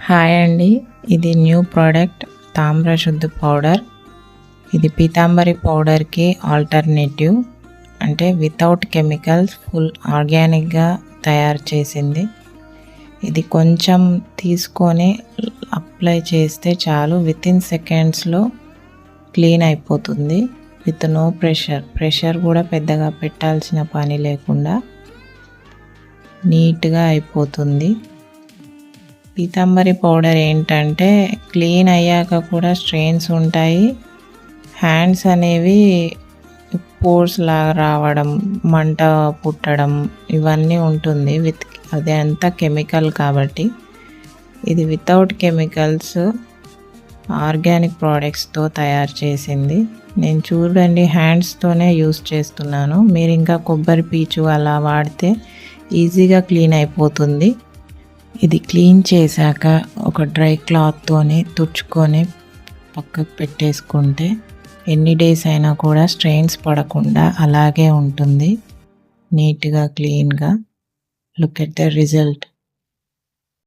Hi అండి, ఇది new product తామ్ర శుద్ధి పౌడర్. ఇది పీతాంబరి పౌడర్కి ఆల్టర్నేటివ్, అంటే వితౌట్ కెమికల్స్, ఫుల్ ఆర్గానిక్గా తయారు చేసింది. ఇది కొంచెం తీసుకొని అప్లై చేస్తే చాలు, వితిన్ సెకండ్స్లో క్లీన్ అయిపోతుంది. విత్ నో ప్రెషర్ కూడా పెద్దగా పెట్టాల్సిన పని లేకుండా నీట్గా అయిపోతుంది. పీతాంబరి పౌడర్ ఏంటంటే క్లీన్ అయ్యాక కూడా స్ట్రెయిన్స్ ఉంటాయి, హ్యాండ్స్ అనేవి పోర్స్ లాగా రావడం, మంట పుట్టడం ఇవన్నీ ఉంటుంది. అదే అంతా కెమికల్ కాబట్టి. ఇది వితౌట్ కెమికల్స్ ఆర్గానిక్ ప్రోడక్ట్స్తో తయారు చేసింది. నేను చూడండి హ్యాండ్స్తోనే యూస్ చేస్తున్నాను. మీరు ఇంకా కొబ్బరి పీచు అలా వాడితే ఈజీగా క్లీన్ అయిపోతుంది. ఇది క్లీన్ చేశాక ఒక డ్రై క్లాత్తోని తుడుచుకొని పక్కకు పెట్టేసుకుంటే ఎన్ని డేస్ అయినా కూడా స్ట్రెయిన్స్ పడకుండా అలాగే ఉంటుంది, నీట్గా క్లీన్గా. Look at the result.